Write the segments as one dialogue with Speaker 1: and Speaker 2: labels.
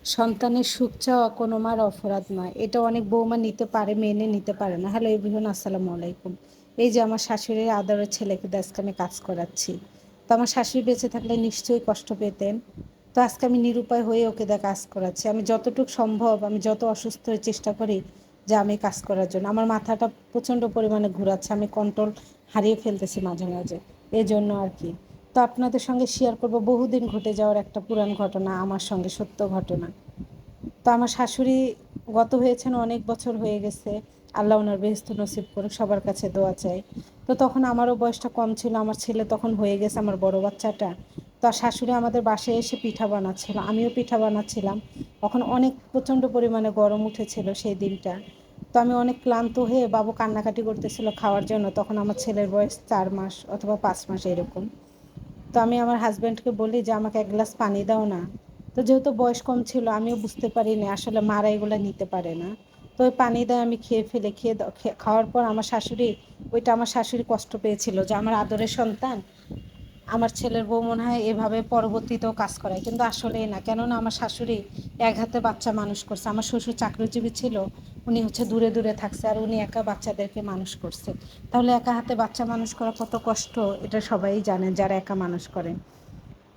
Speaker 1: সন্তানের সুখ চাওয়া কোনো মার অপরাধ নয়। এটা অনেক বৌমা নিতে পারে, মেনে নিতে পারে না। হ্যালো এভরিওয়ান, আসসালামু আলাইকুম। এই যে আমার শাশুড়ির আদরের ছেলেকে দিয়ে আজকে আমি কাজ করাচ্ছি। তো আমার শাশুড়ি বেঁচে থাকলে নিশ্চয়ই কষ্ট পেতেন। তো আজকে আমি নিরুপায় হয়ে ওকে দিয়ে কাজ করাচ্ছি। আমি যতটুকু সম্ভব, আমি যত অসুস্থ হয়ে চেষ্টা করি যে আমি কাজ করার জন্য। আমার মাথাটা প্রচণ্ড পরিমাণে ঘুরাচ্ছে, আমি কন্ট্রোল হারিয়ে ফেলতেছি মাঝে মাঝে, এই জন্য আর কি। তো আপনাদের সঙ্গে শেয়ার করব বহুদিন ঘটে যাওয়ার একটা পুরান ঘটনা, আমার সঙ্গে সত্য ঘটনা। তো আমার শাশুড়ি গত হয়েছেন অনেক বছর হয়ে গেছে। আল্লাহ ওনার বেহেস্ত নসিব করুক, সবার কাছে দোয়া চাই। তো তখন আমারও বয়সটা কম ছিল, আমার ছেলে তখন হয়ে গেছে, আমার বড় বাচ্চাটা। তো শাশুড়ি আমাদের বাসায় এসে পিঠা বানাচ্ছিল, আমিও পিঠা বানাচ্ছিলাম। তখন অনেক প্রচণ্ড পরিমাণে গরম উঠেছিল সেই দিনটা। তো আমি অনেক ক্লান্ত হয়ে, বাবু কান্নাকাটি করতেছিল খাওয়ার জন্য, তখন আমার ছেলের বয়স 4 মাস অথবা 5 মাস এরকম। তো আমি আমার হাজব্যান্ডকে বলি যে আমাকে এক গ্লাস পানি দাও না। তো যেহেতু বয়স কম ছিল, আমিও বুঝতে পারিনি আসলে মারা এগুলো নিতে পারে না। তো ওই পানি দেয় আমি খেয়ে ফেলে, খাওয়ার পর আমার শাশুড়ি, ওইটা আমার শাশুড়ি কষ্ট পেয়েছিল যে আমার আদরের সন্তান, আমার ছেলের বউ মনে হয় এভাবে পরবর্তীতেও কাজ করায়, কিন্তু আসলেই না। কেননা আমার শাশুড়ি এক হাতে বাচ্চা মানুষ করছে। আমার শ্বশুর চাকরিজীবী ছিল, উনি হচ্ছে দূরে দূরে থাকছে, আর উনি একা বাচ্চাদেরকে মানুষ করছে। তাহলে একা হাতে বাচ্চা মানুষ করা কত কষ্ট, এটা সবাই জানেন যারা একা মানুষ করে।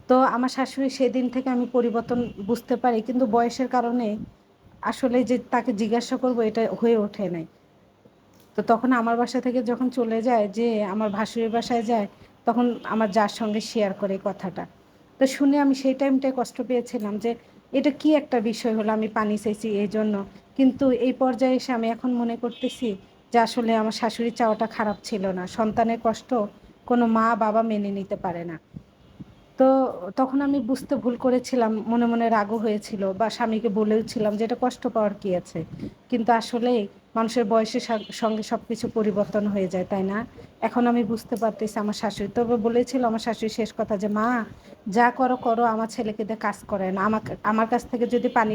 Speaker 1: তো আমার শাশুড়ি সেদিন থেকে আমি পরিবর্তন বুঝতে পারি, কিন্তু বয়সের কারণে আসলে যে তাকে জিজ্ঞাসা করবো এটা হয়ে ওঠে নাই। তো তখন আমার বাসা থেকে যখন চলে যায়, যে আমার ভাসুরের বাসায় যায়, তখন আমার যার সঙ্গে শেয়ার করে কথাটা। তো শুনে আমি সেই টাইমটায় কষ্ট পেয়েছিলাম যে এটা কি একটা বিষয় হলো, আমি পানি চাইছি এই জন্য। কিন্তু এই পর্যায়ে এসে আমি এখন মনে করতেছি যে আসলে আমার শাশুড়ির চাওয়াটা খারাপ ছিল না। সন্তানের কষ্ট কোনো মা বাবা মেনে নিতে পারে না। তো তখন আমি বুঝতে ভুল করেছিলাম, মনে মনে রাগও হয়েছিল, বা স্বামীকে বলেওছিলাম যে এটা কষ্ট পাওয়ার কি আছে। কিন্তু আসলে মানুষের বয়সের সঙ্গে সব কিছু পরিবর্তন হয়ে যায়, তাই না? এখন আমি বুঝতে পারতেছি আমার শাশুড়ি, তবে বলেছিল আমার শাশুড়ি শেষ কথা যে মা, যা করো করো, আমার ছেলেকে দিয়ে কাজ করে না। আমার কাছ থেকে যদি পানি